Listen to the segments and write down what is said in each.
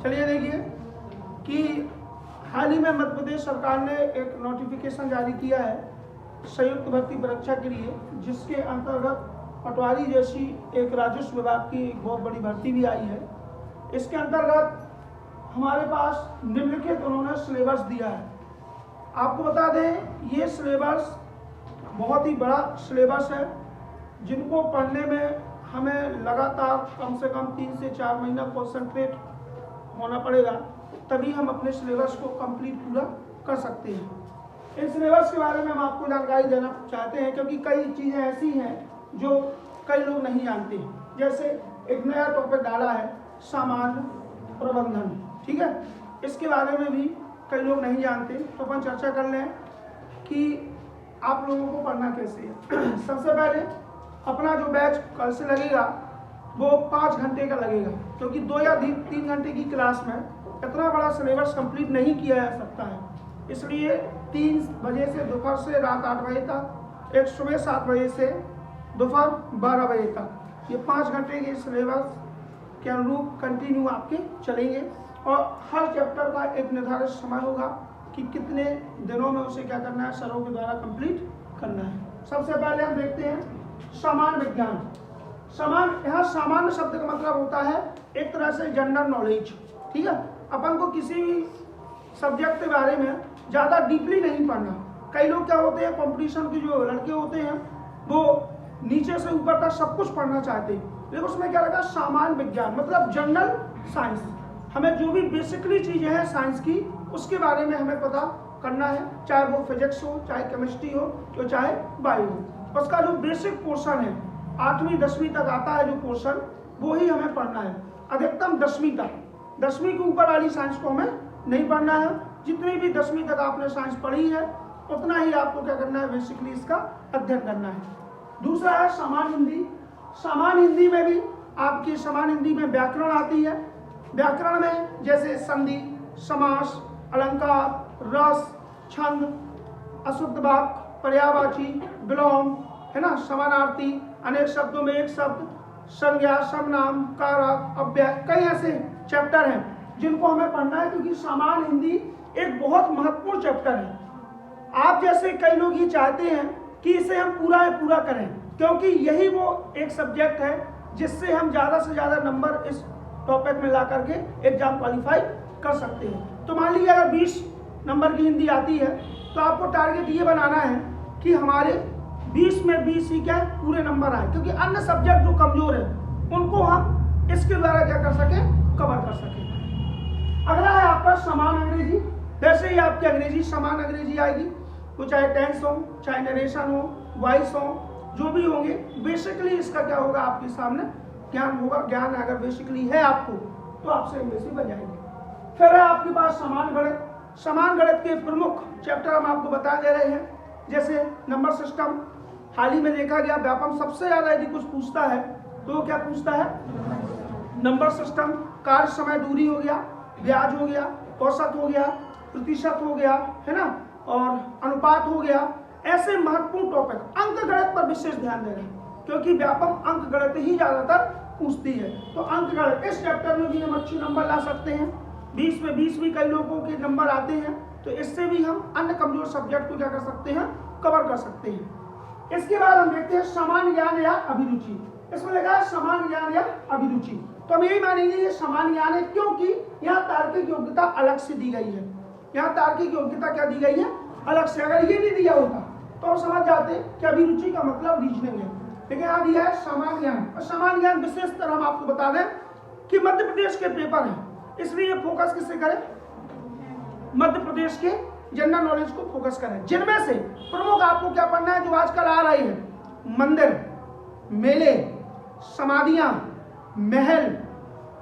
चलिए देखिए कि हाल ही में मध्य प्रदेश सरकार ने एक नोटिफिकेशन जारी किया है संयुक्त भर्ती परीक्षा के लिए, जिसके अंतर्गत पटवारी जैसी एक राजस्व विभाग की एक बहुत बड़ी भर्ती भी आई है। इसके अंतर्गत हमारे पास निम्नलिखित उन्होंने सिलेबस दिया है। आपको बता दें ये सिलेबस बहुत ही बड़ा सिलेबस है, जिनको पढ़ने में हमें लगातार कम से कम 3 से 4 महीना कॉन्सेंट्रेट होना पड़ेगा, तभी हम अपने सिलेबस को कंप्लीट पूरा कर सकते हैं। इस सिलेबस के बारे में हम आपको जानकारी देना चाहते हैं, क्योंकि कई चीज़ें ऐसी हैं जो कई लोग नहीं जानते हैं। जैसे एक नया टॉपिक डाला है सामान्य प्रबंधन, ठीक है, इसके बारे में भी कई लोग नहीं जानते, तो अपन चर्चा कर लें कि आप लोगों को पढ़ना कैसे है। सबसे पहले अपना जो बैच कल से लगेगा वो 5 घंटे का लगेगा, क्योंकि 2 या 3 घंटे की क्लास में इतना बड़ा सिलेबस कंप्लीट नहीं किया जा सकता है। इसलिए 3 बजे से दोपहर से रात 8 बजे तक, एक सुबह 7 बजे से दोपहर 12 बजे तक, ये 5 घंटे के सिलेबस के अनुरूप कंटिन्यू आपके चलेंगे। और हर चैप्टर का एक निर्धारित समय होगा कि कितने दिनों में उसे क्या करना है, सरों के द्वारा कंप्लीट करना है। सबसे पहले हम देखते हैं सामान्य विज्ञान। यहाँ सामान्य शब्द का मतलब होता है एक तरह से जनरल नॉलेज, ठीक है। अपन को किसी भी सब्जेक्ट के बारे में ज़्यादा डीपली नहीं पढ़ना। कई लोग क्या होते हैं, कंपटीशन के जो लड़के होते हैं वो नीचे से ऊपर तक सब कुछ पढ़ना चाहते हैं, लेकिन उसमें क्या लगा, सामान्य विज्ञान मतलब जनरल साइंस। हमें जो भी बेसिकली चीज़ें हैं साइंस की, उसके बारे में हमें पता करना है, चाहे वो फिजिक्स हो, चाहे केमिस्ट्री हो, तो चाहे बायो हो। उसका जो बेसिक पोर्शन है 8वीं 10वीं तक आता है जो पोर्शन, वो ही हमें पढ़ना है। अधिकतम 10वीं तक, 10वीं के ऊपर वाली साइंस को हमें नहीं पढ़ना है। जितनी भी 10वीं तक आपने साइंस पढ़ी है उतना ही आपको क्या करना है, बेसिकली इसका अध्ययन करना है। दूसरा है सामान्य हिंदी। सामान्य हिंदी में भी आपकी सामान्य हिंदी में व्याकरण आती है। व्याकरण में जैसे संधि, समास, अलंकार, रस, छंद, अशुद्ध वाक्य, पर्यायवाची, विलोम, है ना, समानार्थी, अनेक शब्दों में एक शब्द, संज्ञा, सर्वनाम, कारक, अव्यय, कई ऐसे चैप्टर हैं जिनको हमें पढ़ना है, क्योंकि सामान्य हिंदी एक बहुत महत्वपूर्ण चैप्टर है। आप जैसे कई लोग ये चाहते हैं कि इसे हम पूरा करें, क्योंकि यही वो एक सब्जेक्ट है जिससे हम ज़्यादा से ज़्यादा नंबर इस टॉपिक में ला करके एग्जाम क्वालिफाई कर सकते हैं। तो मान लीजिए अगर 20 नंबर की हिंदी आती है तो आपको टारगेट ये बनाना है कि हमारे 20 में 20 ही क्या है, पूरे नंबर आए, क्योंकि अन्य सब्जेक्ट जो कमजोर है उनको हम इसके द्वारा क्या कर सकें, कवर कर सकें। अगला है आपका समान अंग्रेजी। वैसे ही आपकी अंग्रेजी समान अंग्रेजी आएगी, वो चाहे टेंस हो, चाहे नरेशन हो, वॉइस हो, जो भी होंगे, बेसिकली इसका क्या होगा, आपके सामने ज्ञान होगा। ज्ञान अगर बेसिकली है आपको तो आपसे अंग्रेजी बन जाएगी। फिर है आपके पास समान गणित। समान गणित के प्रमुख चैप्टर हम आपको बता दे रहे हैं, जैसे नंबर सिस्टम। हाल ही में देखा गया व्यापम सबसे ज़्यादा यदि कुछ पूछता है तो वो क्या पूछता है, नंबर सिस्टम। कार्य समय दूरी हो गया, ब्याज हो गया, औसत हो गया, प्रतिशत हो गया, है ना, और अनुपात हो गया। ऐसे महत्वपूर्ण टॉपिक अंक गणित पर विशेष ध्यान दे रहे हैं, क्योंकि व्यापक अंक गणित ही ज़्यादातर पूछती है। तो अंक गणित इस चैप्टर में भी हम अच्छे नंबर ला सकते हैं। 20 में 20 भी कई लोगों के नंबर आते हैं, तो इससे भी हम अन्य कमजोर सब्जेक्ट को क्या कर सकते हैं, कवर कर सकते हैं। इसके बाद हम देखते हैं सामान्य ज्ञान या अभिरुचि। इसमें लगा है सामान्य ज्ञान या अभिरुचि, तो हम यही मानेंगे ये सामान्य ज्ञान है, क्योंकि यहाँ तार्किक योग्यता अलग से दी गई है। यहाँ तार्किक योग्यता क्या दी गई है, अलग से। अगर ये नहीं दिया होता तो हम समझ जाते कि अभिरुचि का मतलब रीजनिंग है, लेकिन यहाँ दिया है सामान्य ज्ञान। और सामान्य ज्ञान विशेषतर हम आपको बता दें कि मध्य प्रदेश के पेपर हैं, इसलिए फोकस किससे करें, मध्य प्रदेश के जनरल नॉलेज को फोकस करें। जिनमें से प्रमुख आपको क्या पढ़ना है, जो आजकल आ रही है, मंदिर, मेले, समाधियां, महल,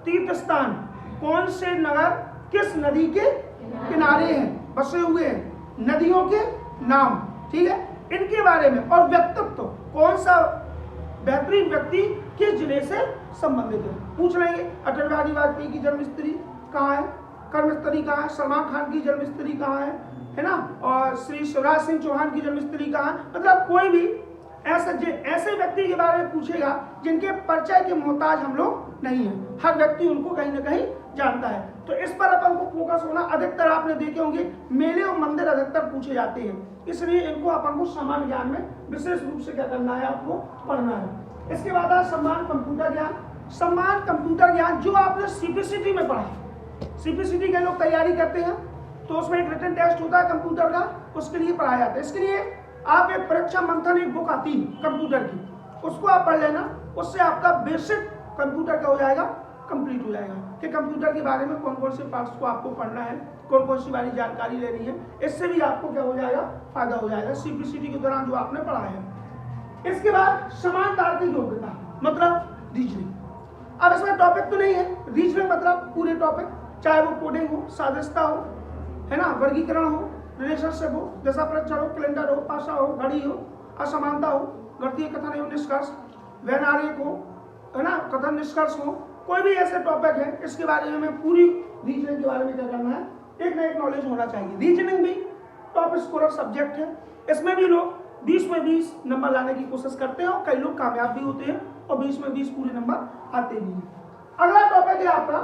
तीर्थ स्थान, कौन से नगर किस नदी के किनारे हैं, बसे हुए हैं, नदियों के नाम, ठीक है, इनके बारे में। और व्यक्तित्व, कौन सा बेहतरीन व्यक्ति किस जिले से संबंधित है, पूछ लेंगे। अटल बिहारी वाजपेयी की जन्मस्थली कहाँ है, कर्मस्थली कहाँ है, सलमान खान की जन्मस्थली कहाँ है ना, और श्री शिवराज सिंह चौहान की जन्मस्थली कहाँ है। मतलब कोई भी ऐसे व्यक्ति के बारे में पूछेगा जिनके परिचय के मोहताज हम लोग नहीं हैं। हर व्यक्ति उनको कहीं ना कहीं जानता है। तो इस पर अपन को फोकस होना, अधिकतर आपने देखे होंगे मेले और मंदिर अधिकतर पूछे जाते हैं, इसलिए इनको अपन को समान ज्ञान में विशेष रूप से क्या करना है, आपको पढ़ना है। इसके बाद है समान कंप्यूटर ज्ञान। समान कंप्यूटर ज्ञान जो आपने सीपीसीटी में पढ़ा है, सीपीसीटी के लोग तैयारी करते हैं तो उसमें एक रिटन टेस्ट होता है कंप्यूटर का, उसके लिए पढ़ाया जाता है। इसके लिए आप एक परीक्षा मंथन, एक बुक आती है कंप्यूटर की, उसको आप पढ़ लेना, उससे आपका बेसिक कंप्यूटर का हो जाएगा, कंप्लीट हो जाएगा कि कंप्यूटर के बारे में कौन कौन से पार्ट्स को आपको पढ़ना है, कौन कौन सी वाली जानकारी लेनी है, इससे भी आपको क्या हो जाएगा, फायदा हो जाएगा सीपीसीटी के दौरान जो आपने पढ़ा है। इसके बाद समान तार्किक योग्यता मतलब रीजनिंग। अब इसमें टॉपिक तो नहीं है, रीजनिंग मतलब पूरे टॉपिक, चाहे वो कोडिंग हो, सादस्यता हो, है ना, वर्गीकरण हो, रिलेशनशिप हो, दशा परीक्षण हो, कैलेंडर हो, भाषा हो, घड़ी हो, असमानता हो, गणितीय कथन एवं निष्कर्ष, वैनारिक हो, है ना, कथन निष्कर्ष हो, कोई भी ऐसे टॉपिक है इसके बारे में पूरी रीजनिंग के बारे में क्या करना है, एक ना एक नॉलेज होना चाहिए। रीजनिंग भी टॉप स्कोरर सब्जेक्ट है, इसमें भी लोग 20 में 20 नंबर लाने की कोशिश करते हैं और कई लोग कामयाब भी होते हैं और 20 में 20 पूरे नंबर आते भी हैं। अगला टॉपिक है आपका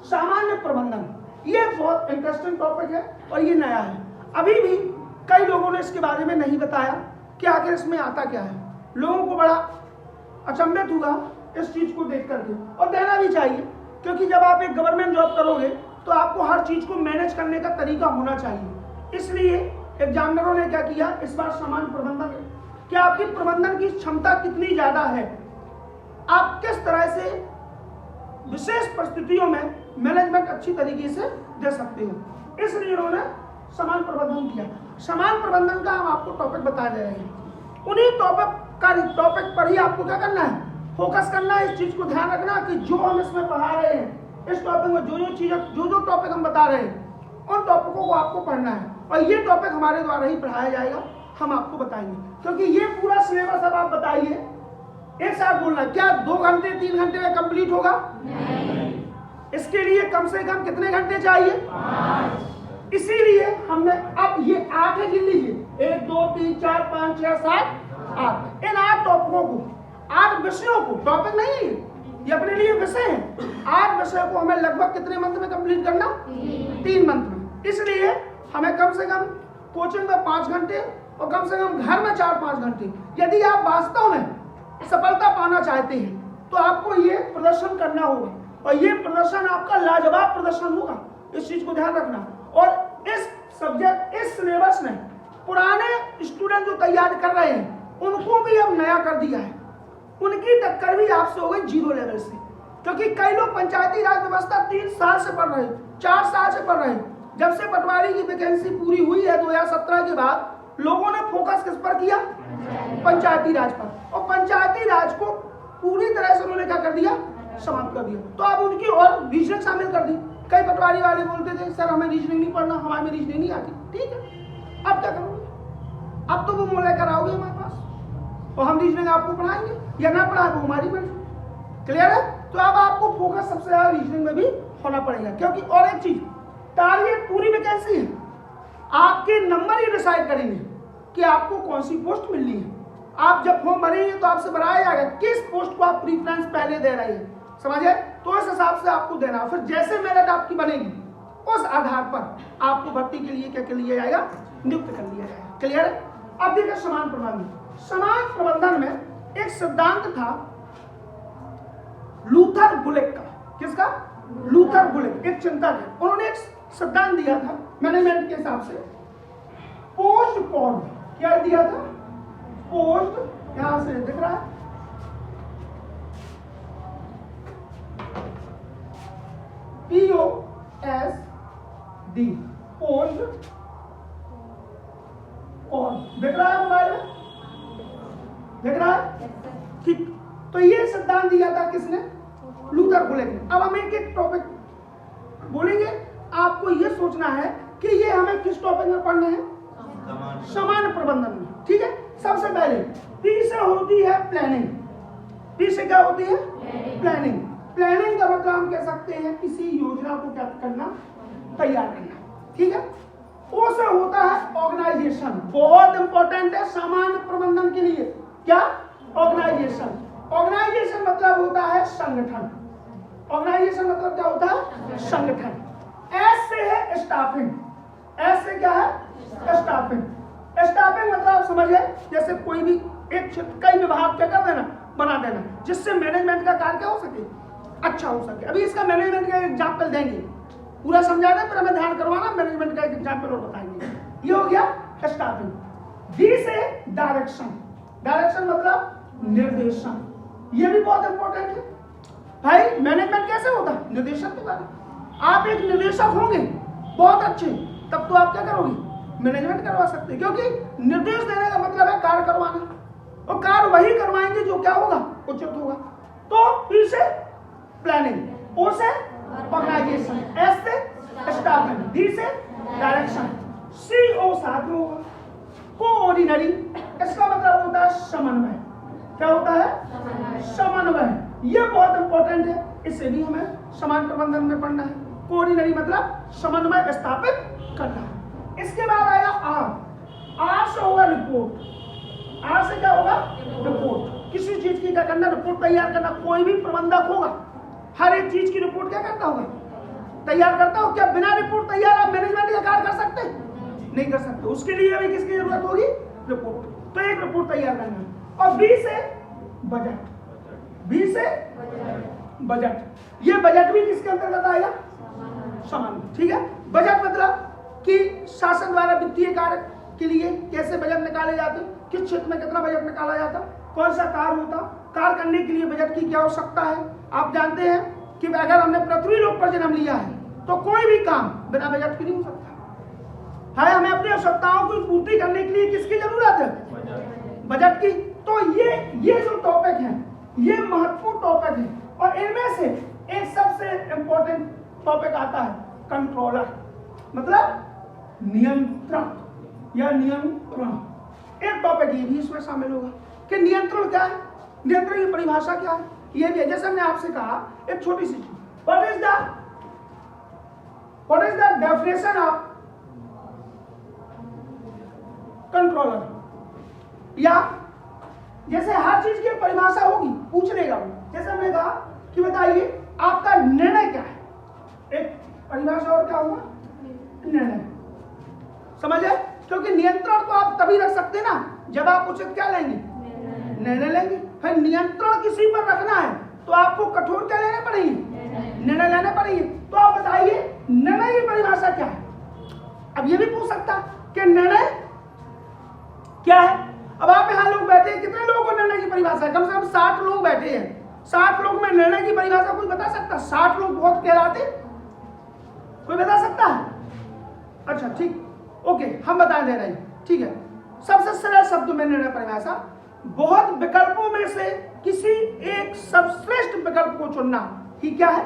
सामान्य प्रबंधन। ये बहुत इंटरेस्टिंग टॉपिक है और ये नया है, अभी भी कई लोगों ने इसके बारे में नहीं बताया कि आखिर इसमें आता क्या है। लोगों को बड़ा अचंभित हुआ इस चीज को देख करके, और देना भी चाहिए, क्योंकि जब आप एक गवर्नमेंट जॉब करोगे तो आपको हर चीज को मैनेज करने का तरीका होना चाहिए। इसलिए एग्जामिनरों ने क्या किया इस बार समान प्रबंधन, कि आपकी प्रबंधन की क्षमता कितनी ज्यादा है, आप किस तरह से विशेष परिस्थितियों में मैनेजमेंट अच्छी तरीके से दे सकते हो, इसलिए उन्होंने समान प्रबंधन किया। समान प्रबंधन का हम आपको टॉपिक बता दे रहे हैं, उन्हीं टॉपिक पर ही आपको क्या करना है, फोकस करना है। इस चीज को ध्यान रखना कि जो हम इसमें पढ़ा रहे हैं, इस टॉपिक में जो टॉपिक हम बता रहे हैं, उन टॉपिकों को आपको पढ़ना है, और ये टॉपिक हमारे द्वारा ही पढ़ाया जाएगा, हम आपको बताएंगे। क्योंकि ये पूरा सिलेबस अब आप बताइए, एक साथ बोलना, क्या 2 घंटे 3 घंटे में कंप्लीट होगा? नहीं। इसके लिए कम से कम कितने घंटे चाहिए? 5। इसीलिए हमने अब ये 8 गिन लीजिए, 1 2 3 4 5 6 7 8, इन 8 टॉपिकों को, 8 विषयों को, टॉपिक नहीं ये अपने लिए विषय है, 8 विषयों को हमें लगभग कितने मंथ में कंप्लीट करना? 3 मंथ में। इसलिए हमें कम से कम कोचिंग में 5 घंटे और कम से कम घर में 4-5 घंटे, यदि आप वास्तव में सफलता पाना चाहते हैं तो आपको ये प्रदर्शन करना होगा, और ये प्रदर्शन आपका लाजवाब प्रदर्शन होगा, इस चीज को ध्यान रखना। और इस सब्जेक्ट, इस सिलेबस ने पुराने स्टूडेंट जो तैयार कर रहे हैं उनको भी अब नया कर दिया है, उनकी टक्कर भी आपसे हो गई 0 लेवल से, क्योंकि कई लोग पंचायती राज व्यवस्था 3 साल से पढ़ रहे हैं, 4 साल से पढ़ रहे हैं। जब से पटवारी की वैकेंसी पूरी हुई है 2017 के बाद, लोगों ने फोकस किस पर किया? पंचायती राज पर, और पंचायती राज को पूरी तरह से उन्होंने क्या कर दिया? समाप्त कर दिया। तो अब उनकी और रीजनिंग शामिल कर दी। कई पटवारी वाले बोलते थे सर हमें रीजनिंग नहीं पढ़ना, हमारे रीजनिंग नहीं आती। ठीक है, अब क्या करोगे? अब तो वो मोल लेकर आओगे हमारे पास और हम रीजनिंग आपको पढ़ाएंगे या ना पढ़ाए वो हमारी मर्जी। क्लियर है? तो अब आपको फोकस सबसे ज्यादा रीजनिंग में भी होना पड़ेगा, क्योंकि और एक चीज, टारगेट पूरी वैकेंसी है, आपके नंबर ही डिसाइड करेंगे कि आपको कौन सी पोस्ट मिलनी है। आप जब फॉर्म भरेंगे तो आपसे बनाया जाएगा किस पोस्ट को आप प्रीफरेंस पहले दे रहे हैं, समझे? तो इस हिसाब से आपको देना, फिर जैसे मेरिट आपकी बनेगी उस आधार पर आपको भर्ती के लिए क्या कर लिया जाएगा? नियुक्त कर लिया जाएगा। क्लियर है? अब देखिए समान प्रबंधन। समान प्रबंधन में एक सिद्धांत था लूथर गुलिक का। किसका? लूथर गुलिक, एक चिंतक है। उन्होंने एक सिद्धांत दिया था मैनेजमेंट के हिसाब से, पोस्ट पोन। क्या दिया था? पोस्ट, यहां से दिख रहा है, POSD, पोस्ट पोन। दिख रहा है मोबाइल में? दिख रहा है? ठीक। तो ये सिद्धांत दिया था किसने? लूथर गुलिक ने। अब हम एक टॉपिक बोलेंगे, आपको ये सोचना है कि ये हमें किस टॉपिक में पढ़ने हैं? समान प्रबंधन में। ठीक है, सबसे पहले पी से होती है प्लानिंग। पी से क्या होती है? प्लानिंग। प्लानिंग का मतलब हम कह सकते हैं किसी योजना को क्या करना? तैयार करना। ठीक है। ओ से होता है ऑर्गेनाइजेशन, बहुत इंपॉर्टेंट है सामान्य प्रबंधन के लिए। क्या? ऑर्गेनाइजेशन। ऑर्गेनाइजेशन मतलब होता है संगठन। ऑर्गेनाइजेशन मतलब क्या होता है? संगठन। एस से है स्टाफिंग। एस से क्या है? स्टाफिंग। स्टाफिंग मतलब आप समझिए जैसे कोई भी एक क्षेत्र कई विभाग क्या कर देना, बना देना, जिससे मैनेजमेंट का कार्य क्या हो सके, अच्छा हो सके। अभी इसका मैनेजमेंट का एग्जाम्पल देंगे, पूरा समझा दें पर हमें ध्यान करवाना, मैनेजमेंट का एक एग्जाम्पल और बताएंगे। ये हो गया स्टाफिंग। डी से डायरेक्शन। डायरेक्शन मतलब निर्देशन। ये भी बहुत इंपॉर्टेंट है भाई। मैनेजमेंट कैसे होता है? निर्देशन के द्वारा। आप एक निर्देशक होंगे बहुत अच्छे, तब तो आप क्या करोगे? मैनेजमेंट करवा सकते हैं, क्योंकि निर्देश देने का मतलब है कार्य करवाना, और कार्य वही करवाएंगे जो क्या होगा, उचित होगा। तो पी से प्लानिंग, ओ से ऑर्गेनाइजेशन, एस से स्टाफिंग, डी से डायरेक्शन, सी ओ साथ में होगा कोऑर्डिनरी। इसका मतलब होता है समन्वय। क्या होता है? समन्वय। ये बहुत इंपॉर्टेंट है, इसे भी हमें समान प्रबंधन में पढ़ना है। कोऑर्डिनरी मतलब समन्वय स्थापित करना। इसके बाद आया आर। आर से होगा रिपोर्ट। आर से क्या होगा? रिपोर्ट। किसी चीज की क्या करना? रिपोर्ट तैयार करना। कोई भी प्रबंधक होगा हर एक चीज की रिपोर्ट क्या करता होगा? तैयार करता हो। क्या बिना रिपोर्ट तैयार आप मैनेजमेंट का कार्य कर सकते? नहीं कर सकते। उसके लिए भी किसकी जरूरत होगी? रिपोर्ट। तो एक रिपोर्ट तैयार करना है। और बी से बजट। बी से बजट। ये बजट भी किसके अंतर्गत आएगा? समान। ठीक है। बजट मतलब कि शासन द्वारा वित्तीय कार्य के लिए कैसे बजट निकाले जाते, किस क्षेत्र में कितना बजट निकाला जाता, कौन सा कार्य होता, कार्य करने के लिए बजट की क्या आवश्यकता है। आप जानते हैं कि अगर हमने पृथ्वी लोक पर जन्म लिया है तो कोई भी काम बिना बजट के नहीं हो सकता है। हमें अपनी आवश्यकताओं की पूर्ति करने के लिए किसकी जरूरत है? बजट की। तो ये जो टॉपिक है ये महत्वपूर्ण टॉपिक है, और इनमें से एक सबसे इंपॉर्टेंट टॉपिक आता है कंट्रोलर, मतलब नियंत्रक या नियंत्रण। एक टॉपिक ये भी इसमें शामिल होगा कि नियंत्रण क्या है, नियंत्रण की परिभाषा क्या है। ये भी है, जैसे हमने आपसे कहा एक छोटी सी चीज, what is the definition of controller. या जैसे हर चीज की परिभाषा होगी, पूछ लेगा वो। जैसे हमने कहा कि बताइए आपका निर्णय क्या है, एक परिभाषा और क्या होगा? निर्णय। समझे? क्योंकि नियंत्रण तो आप तभी रख सकते ना जब आप उचित क्या लेंगे? निर्णय लेंगे। फिर नियंत्रण किसी पर रखना है तो आपको कठोर क्या लेने पड़ेंगे? निर्णय लेने पड़ेंगे। तो आप बताइए निर्णय की परिभाषा क्या है। अब ये भी पूछ सकता कि निर्णय क्या है। अब आप यहाँ लोग बैठे हैं, कितने लोगों को निर्णय की परिभाषा है? कम से कम 60 लोग बैठे हैं। 60 लोग में निर्णय की परिभाषा कोई बता सकता? 60 लोग बहुत कहलाते, कोई बता सकता है? अच्छा ठीक, ओके, हम बता दे रहे हैं। ठीक है। सबसे सरल शब्द में निर्णय परिभाषा, बहुत विकल्पों में से किसी एक सर्वश्रेष्ठ विकल्प को चुनना ही क्या है?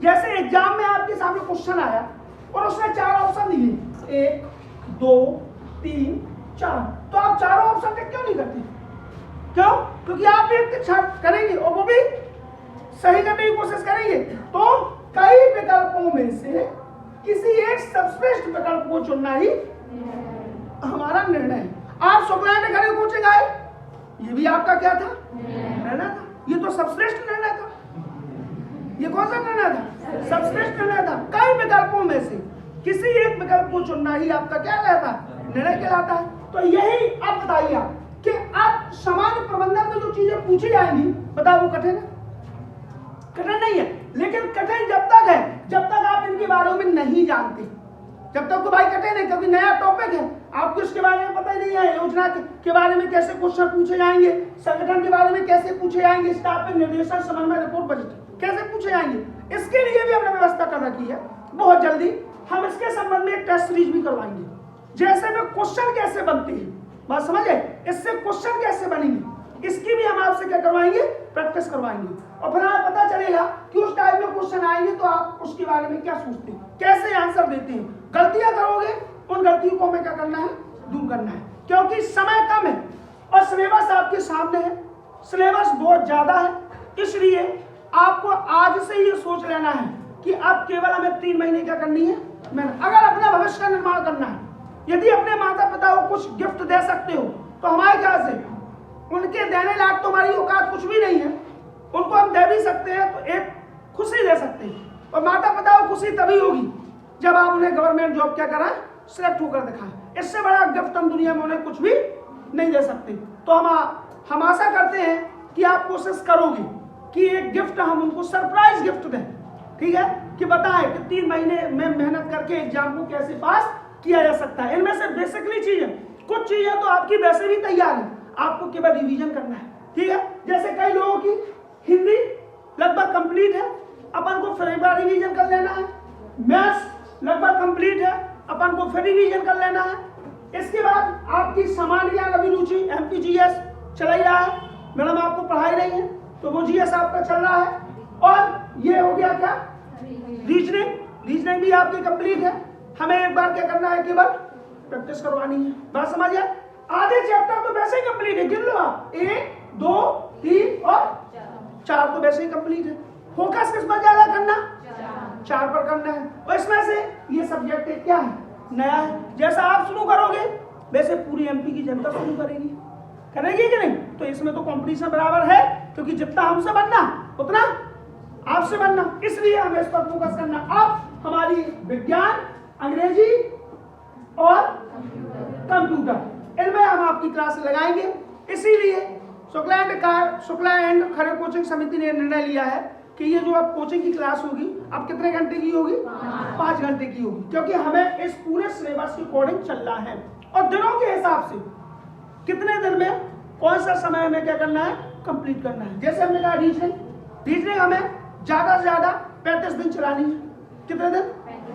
जैसे एग्जाम में आपके सामने क्वेश्चन आया और उसने 4 ऑप्शन दिए, 1 2 3 4, तो आप चारों ऑप्शन टिक क्यों नहीं करते? क्यों? क्योंकि आप एक करेंगे और वो भी सही करने की कोशिश करेंगे। तो कई विकल्पों में से किसी एक सर्वश्रेष्ठ विकल्प को चुनना ही हमारा निर्णय है। आप शुक्लायन खड़े कोचिंग आए, ये भी आपका क्या था? निर्णय था। ये तो सर्वश्रेष्ठ निर्णय था। ये कौन सा निर्णय था? सर्वश्रेष्ठ निर्णय था। कई विकल्पों में से किसी एक विकल्प को चुनना ही आपका क्या कहलाता है? निर्णय कहलाता है। तो यही अब बताइए आप कि अब सामान्य प्रबंधन में जो चीजें पूछी जाएंगी, बताओ वो कठिन है? कठिन नहीं है, लेकिन कठिन जब तक है जब तक आप इनके बारे में नहीं जानते, जब तक तो भाई कठिन है, क्योंकि नया टॉपिक है, आपको इसके बारे में पता ही नहीं है। योजना के बारे में कैसे क्वेश्चन पूछे जाएंगे, संगठन के बारे में कैसे पूछे जाएंगे, स्टाफ में निर्देशन, समन्वय, रिपोर्ट, बजट कैसे पूछे जाएंगे, इसके लिए भी हमने व्यवस्था कर रखी है। बहुत जल्दी हम इसके संबंध में एक टेस्ट सीरीज भी करवाएंगे, जैसे में क्वेश्चन कैसे बनते हैं, बात समझे, इससे क्वेश्चन कैसे बनेंगे, इसकी भी हम आपसे क्या करवाएंगे? प्रैक्टिस करवाएंगे। और फिर हमें पता चलेगा कि उस टाइप में क्वेश्चन आएंगे तो आप उसके बारे में क्या सोचते हैं, कैसे आंसर देते हैं। गलतियां करोगे, उन गलतियों को हमें क्या करना है? दूर करना है, क्योंकि समय कम है और सिलेबस आपके सामने है, सिलेबस बहुत ज्यादा है। इसलिए आपको आज से ये सोच लेना है कि अब केवल हमें 3 महीने क्या करनी है? अगर अपने भविष्य का निर्माण करना है, यदि अपने माता पिता को कुछ गिफ्ट दे सकते हो तो हमारे ख्याल से उनके देने लायक तो हमारी औकात कुछ भी नहीं है। उनको हम दे भी सकते हैं तो एक खुशी दे सकते हैं। और माता पिता को खुशी तभी होगी जब आप उन्हें गवर्नमेंट जॉब क्या कराएं, सिलेक्ट होकर दिखाएं। इससे बड़ा गिफ्ट हम दुनिया में उन्हें कुछ भी नहीं दे सकते। तो हम आशा करते हैं कि आप कोशिश करोगे कि एक गिफ्ट हम उनको सरप्राइज गिफ्ट दें, ठीक है, कि बताएं कि 3 महीने में मेहनत करके एग्जाम को कैसे पास किया जा सकता है। इनमें से बेसिकली चीजें, कुछ चीजें तो आपकी वैसे भी तैयार है, आपको केवल रिवीजन करना है, ठीक है। जैसे कई लोगों की हिंदी लगभग कंप्लीट है, अपन को फिर एक बार रिवीजन कर लेना है। मैथ्स लगभग कंप्लीट है, अपन को फिर रिवीजन कर लेना है। इसके बाद आपकी सामान्य ज्ञान अभिरुचि MPGS चल ही रहा है, मैडम आपको पढ़ाई रही है तो वो GS आपका चल रहा है। और ये हो गया क्या, रीजनिंग भी आपकी कंप्लीट है। हमें एक बार क्या करना है, केवल प्रैक्टिस करवानी है। बात समझिए, आधे चैप्टर तो वैसे ही कंप्लीट है, गिन लो आप, 1 2 3 और 4 तो वैसे ही कंप्लीट है। फोकस किस पर ज्यादा करना, 4 पर करना है। और इसमें से ये सब्जेक्ट क्या है, नया है। जैसा आप शुरू करोगे वैसे पूरी MP की जनता शुरू करेगी कि नहीं। तो इसमें तो कंपटीशन बराबर है, क्योंकि जितना हमसे बनना उतना आपसे बनना, इसलिए हमें इस पर फोकस करना। अब हमारी विज्ञान, अंग्रेजी और कंप्यूटर, इनमें हम आपकी क्लास लगाएंगे। इसीलिए शुक्ला एंड खरे कोचिंग समिति ने निर्णय लिया है कि ये जो अब कोचिंग की क्लास होगी, अब कितने घंटे की होगी, 5 घंटे की होगी, क्योंकि हमें इस पूरे सिलेबस के अकॉर्डिंग चलना है। और दिनों के हिसाब से कितने दिन में कौन सा समय में क्या करना है, कंप्लीट करना है। जैसे हमने कहा रीजनिंग हमें ज्यादा से ज्यादा 35 दिन चलानी है। कितने दिन,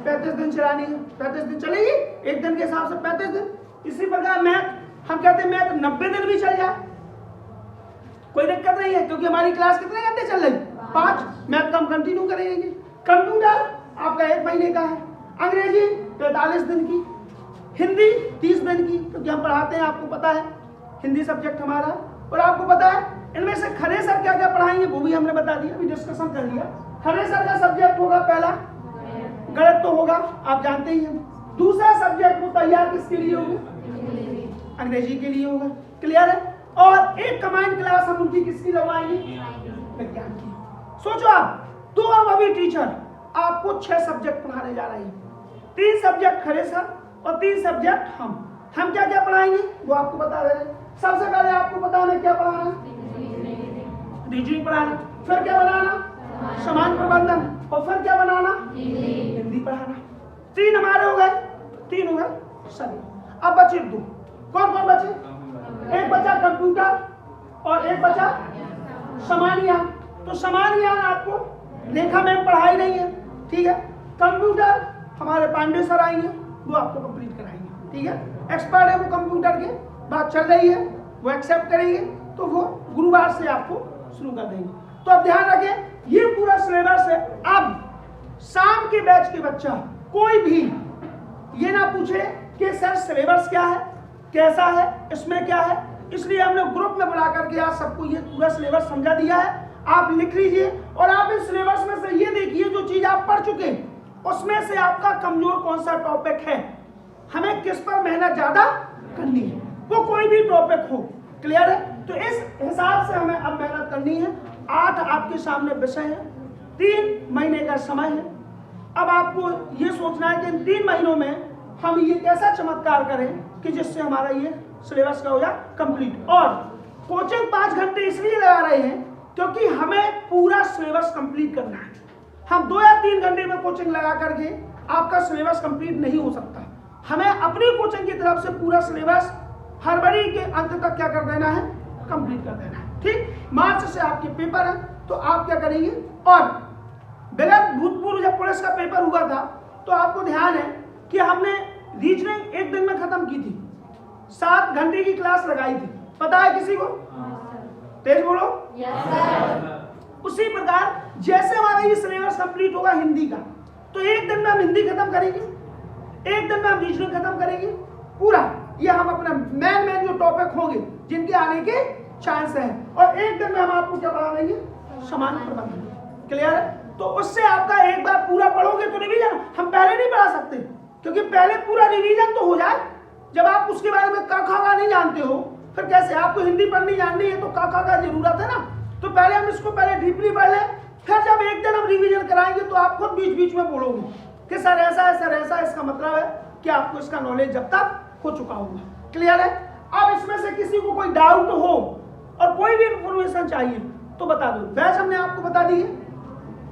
35 दिन चलानी है। 35 दिन चलेगी, एक दिन के हिसाब से 35 दिन। इसी प्रकार मैथ, हम कहते हैं मैथ 90 दिन भी चल जाए, कोई दिक्कत नहीं है, क्योंकि हमारी क्लास कितने घंटे चल रही, 5। मैथ हम कंटिन्यू करेंगे। कंप्यूटर आपका 1 महीने का है, अंग्रेजी 43 दिन की, हिंदी 30 दिन की, क्योंकि हम पढ़ाते हैं, आपको पता है हिंदी सब्जेक्ट हमारा। और आपको पता है इनमें से खरे सर क्या क्या पढ़ाएंगे वो भी हमने बता दिया, अभी डिस्कशन कर लिया। खरे सर का सब्जेक्ट होगा पहला गणित, तो होगा आप जानते ही हैं। दूसरा सब्जेक्ट वो तैयार किसके लिए होगा, अंग्रेजी के लिए होगा, क्लियर है। और एक कमांड क्लास हम उनकी किसकी लगवाएंगे, विज्ञान की। सोचो आप, 2 अभी टीचर आपको 6 सब्जेक्ट पढ़ाने जा रहे हैं, 3 सब्जेक्ट खरे सर और 3 सब्जेक्ट हम क्या क्या पढ़ाएंगे वो आपको बता रहे हैं। सबसे पहले आपको पता है क्या पढ़ाना, रीजनिंग पढ़ाना, फिर क्या बनाना, समान प्रबंधन, और फिर क्या बनाना, हिंदी पढ़ाना। 3 हमारे हो गए, 3 हो गए सभी। अब बचे 2, कौन कौन बचे, एक बचा कंप्यूटर और एक बचा समान ज्ञान। तो समान ज्ञान आपको रेखा में पढ़ाई नहीं है, ठीक है। कंप्यूटर हमारे पांडे सर आएंगे, वो आपको कंप्लीट कराएंगे, ठीक है। एक्सपर्ट है वो कंप्यूटर के, बात चल रही है, वो एक्सेप्ट करेंगे, तो वो गुरुवार से आपको शुरू कर देंगे। तो अब ध्यान रखें, ये पूरा सिलेबस है। अब शाम के बैच के बच्चा कोई भी ये ना पूछे कि सर सिलेबस क्या है, कैसा है, इसमें क्या है, इसलिए हमने ग्रुप में बना करके आज सबको ये पूरा सिलेबस समझा दिया है। आप लिख लीजिए और आप इस सिलेबस में से ये देखिए जो चीज आप पढ़ चुके हैं उसमें से आपका कमजोर कौन सा टॉपिक है, हमें किस पर मेहनत ज्यादा करनी है, वो कोई भी टॉपिक हो, क्लियर है। तो इस हिसाब से हमें अब मेहनत करनी है। 8 आपके सामने विषय है, 3 महीने का समय है। अब आपको ये सोचना है कि इन 3 महीनों में हम ये कैसा चमत्कार करें कि जिससे हमारा ये सिलेबस का हो जाए कंप्लीट। और कोचिंग 5 घंटे इसलिए लगा रहे हैं क्योंकि हमें पूरा सिलेबस कंप्लीट करना है। हम 2 या 3 घंटे में कोचिंग लगा करके आपका सिलेबस कंप्लीट नहीं हो सकता। हमें अपनी कोचिंग की तरफ से पूरा सिलेबस फरवरी के अंत तक क्या कर देना है, कंप्लीट कर देना है, ठीक। मार्च से आपके पेपर है, तो आप क्या करेंगे। और विगत भूतपूर्व जब पुलिस का पेपर हुआ था तो आपको ध्यान है कि हमने रीजनिंग 1 दिन में खत्म की थी, 7 घंटे की क्लास लगाई थी, पता है किसी को, तेज बोलो। उसी प्रकार जैसे हमारा ये सिलेबस कंप्लीट होगा हिंदी का, तो 1 दिन में हम हिंदी खत्म करेंगे, 1 दिन में हम रीजनिंग खत्म करेंगे पूरा। ये हम अपना मेन जो टॉपिक होंगे जिनके आने के चांस हैं, और 1 दिन में हम आपको क्या पढ़ा देंगे, समान प्रबंधन, क्लियर है। तो उससे आपका एक बार पूरा पढ़ोगे तो रिवीजन हम पहले नहीं पढ़ा सकते, क्योंकि पहले पूरा रिवीजन तो हो जाए। जब आप उसके बारे में क ख नहीं जानते हो, फिर कैसे, आपको हिंदी पढ़नी जाननी है तो क ख का जरूरत है ना। तो पहले हम इसको पहले डीपली पढ़ लें, फिर जब एक दिन हम रिवीजन कराएंगे तो आप खुद बीच बीच में बोलोगे कि सर ऐसा है, सर ऐसा है। इसका मतलब है कि आपको इसका नॉलेज जब तक हो चुका होगा। क्लियर है? अब इसमें से किसी को कोई डाउट हो और कोई भी इंफॉर्मेशन चाहिए तो बता दो। बैच हमने आपको बता दी है,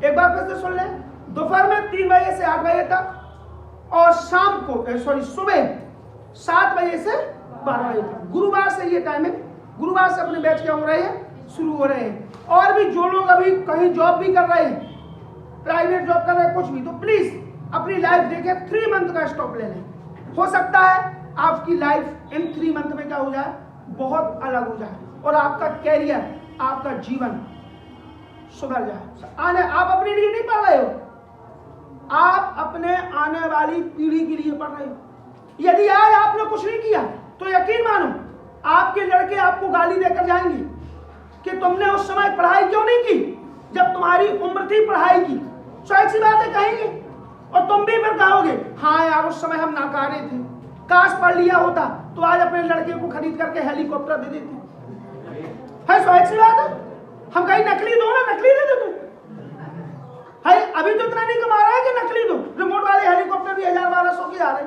एक बार फिर से सुन लें। दोपहर में 3 बजे से 8 बजे तक और शाम को सुबह 7 बजे से 12 बजे तक। गुरुवार से ये टाइमिंग, गुरुवार से अपने बैच क्या हो रहे हैं, शुरू हो रहे हैं। और भी जो लोग अभी कहीं जॉब भी कर रहे हैं, प्राइवेट जॉब कर रहे हैं, कुछ भी, तो प्लीज अपनी लाइफ देखें, 3 मंथ का स्टॉप ले लें। हो सकता है आपकी लाइफ इन 3 मंथ में क्या हो जाए, बहुत अलग हो जाए और आपका कैरियर, आपका जीवन सुधर जाए। आप अपने लिए नहीं पढ़ रहे हो, आप अपने आने वाली पीढ़ी के लिए पढ़ रहे हो। यदि आज आपने कुछ नहीं किया तो यकीन मानो आपके लड़के आपको गाली देकर जाएंगे कि तुमने उस समय पढ़ाई क्यों नहीं की जब तुम्हारी उम्र थी पढ़ाई की। शायद सी बातें कहेंगे और तुम भी फिर कहोगे हाँ यार उस समय हम नाकारे थे, काश पढ़ लिया होता तो आज अपने लड़के को खरीद करके हेलीकॉप्टर दे देते। है शायद सी बात है, हम कहीं नकली दो ना, नकली दे दो तुम। है अभी तो इतना नहीं कमा रहा है कि नकली दो, रिमोट वाले हेलीकॉप्टर भी 1000-1200 के आ रहे।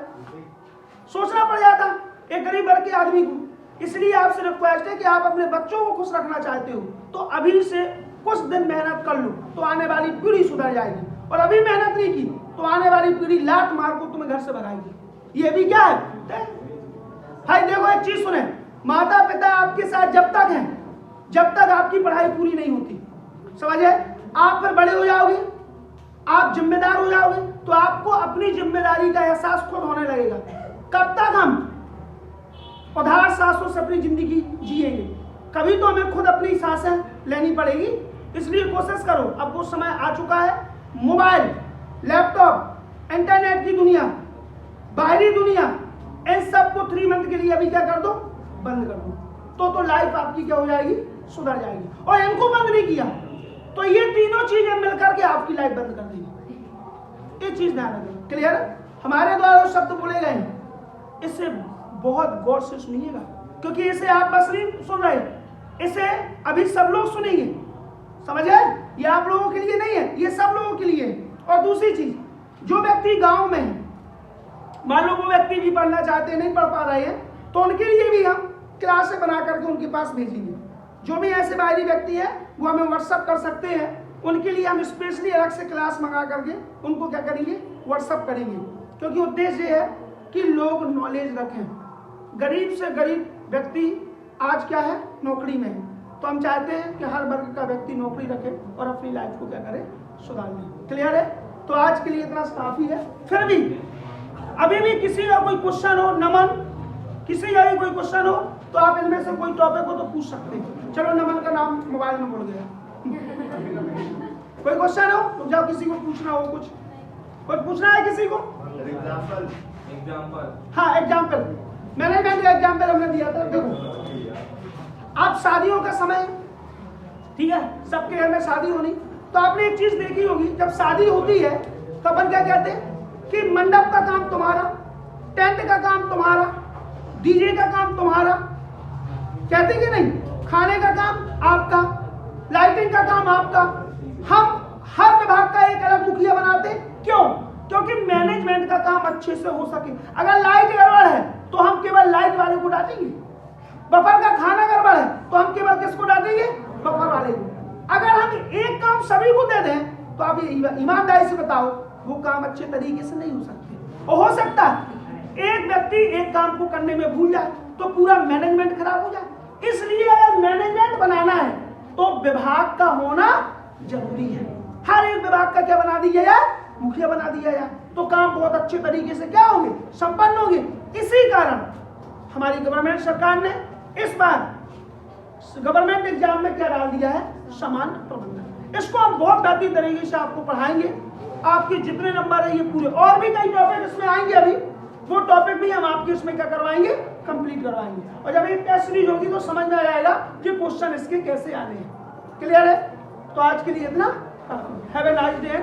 सोचना पड़ जाता एक गरीब वर्ग के आदमी को। इसलिए आपसे रिक्वेस्ट है कि आप अपने बच्चों को खुश रखना चाहते हो तो अभी से कुछ दिन मेहनत कर लो तो आने वाली पीढ़ी सुधर जाएगी, और अभी मेहनत नहीं की तो आने वाली पीढ़ी लात मार को तुम्हें घर से भगाएगी। ये भी क्या है भाई, देखो एक चीज सुने, माता पिता आपके साथ जब तक हैं, जब तक आपकी पढ़ाई पूरी नहीं होती, समझे, आप फिर बड़े हो जाओगे, आप जिम्मेदार हो जाओगे तो आपको अपनी जिम्मेदारी का एहसास खुद होने लगेगा। कब तक हम उधार सांसों से अपनी जिंदगी जिएंगे? कभी तो हमें खुद अपनी सांसें लेनी पड़ेगी। इसलिए कोशिश करो, अब वो समय आ चुका है, मोबाइल, लैपटॉप, इंटरनेट की दुनिया, बाहरी दुनिया, इन सबको 3 मंथ के लिए अभी क्या कर दो, बंद कर दो। तो लाइफ आपकी क्या हो जाएगी, सुधर जाएगी। और इनको बंद नहीं किया तो ये तीनों चीजें मिलकर के आपकी लाइफ बंद कर देंगी। ये चीज ध्यान रखें। क्लियर? हमारे द्वारा शब्द बोले गए हैं, इसे बहुत गौर से सुनिएगा, क्योंकि इसे आप बस नहीं सुन रहे, इसे अभी सब लोग सुनेंगे। समझे? ये आप लोगों के लिए नहीं है, ये सब लोगों के लिए है। और दूसरी चीज, जो व्यक्ति गांव में है, मान लो वो व्यक्ति भी पढ़ना चाहते हैं, नहीं पढ़ पा रहे हैं, तो उनके लिए भी हम क्लासें बना करके उनके पास भेजेंगे। जो भी ऐसे बाहरी व्यक्ति है वो हमें व्हाट्सअप कर सकते हैं, उनके लिए हम स्पेशली अलग से क्लास मंगा करके उनको क्या करेंगे, व्हाट्सअप करेंगे। क्योंकि उद्देश्य ये है कि लोग नॉलेज रखें। गरीब से गरीब व्यक्ति आज क्या है, नौकरी में है, तो हम चाहते हैं कि हर वर्ग का व्यक्ति नौकरी रखे और अपनी लाइफ को क्या करे, सुधार ले। क्लियर है? तो आज के लिए इतना काफी है। फिर भी अभी भी किसी का कोई क्वेश्चन हो, नमन, किसी का भी कोई क्वेश्चन हो तो आप इनमें से कोई टॉपिक हो तो पूछ सकते हैं। चलो, नमन का नाम मोबाइल में बोल गया। कोई क्वेश्चन हो तो जाओ, किसी को पूछना हो, कुछ पूछना है किसी को? एग्जाम्पल। हाँ, एग्जाम्पल मैनेजमेंट का एग्जाम्पल हमने दिया था। देखो, आप शादियों का समय, ठीक है, सबके घर में शादी होनी, तो आपने एक चीज देखी होगी, जब शादी होती है तो अपन क्या कहते हैं कि मंडप का काम तुम्हारा, टेंट का काम तुम्हारा, डीजे का काम तुम्हारा, कहते कि नहीं, खाने का काम आपका, लाइटिंग का काम आपका। हम हर विभाग का एक अलग मुखिया बनाते, क्यों? क्योंकि मैनेजमेंट का काम अच्छे से हो सके। अगर लाइट गड़बड़ है तो हम केवल लाइट वाले को डांटेंगे, बफर का खाना गड़बड़ है तो हम केवल किसको डांटेंगे, बफर वाले को। अगर हम एक काम सभी को दे दें तो आप ईमानदारी से बताओ, वो काम अच्छे तरीके से नहीं हो सकते। और हो सकता है एक व्यक्ति एक काम को करने में भूल जाए तो पूरा मैनेजमेंट खराब हो जाए। इसलिए अगर मैनेजमेंट बनाना है तो विभाग का होना जरूरी है। हर एक विभाग का क्या बना दिया जाए, मुखिया बना दिया जाए, तो काम बहुत अच्छे तरीके से क्या होंगे, संपन्न होंगे। इसी कारण हमारी गवर्नमेंट सरकार ने इस बार गवर्नमेंट एग्जाम में क्या डाल दिया है, सामान्य प्रबंधन। इसको हम बहुत बेहतर तरीके से आपको पढ़ाएंगे। आपके जितने नंबर है ये पूरे, और भी कई टॉपिक इसमें आएंगे, अभी वो टॉपिक भी हम आपके इसमें क्या करवाएंगे, कंप्लीट करवाएंगे। और जब एक टेस्ट सीरीज होगी तो समझ में आएगा कि क्वेश्चन इसके कैसे आने हैं। क्लियर है? तो आज के लिए इतना। Have a nice day.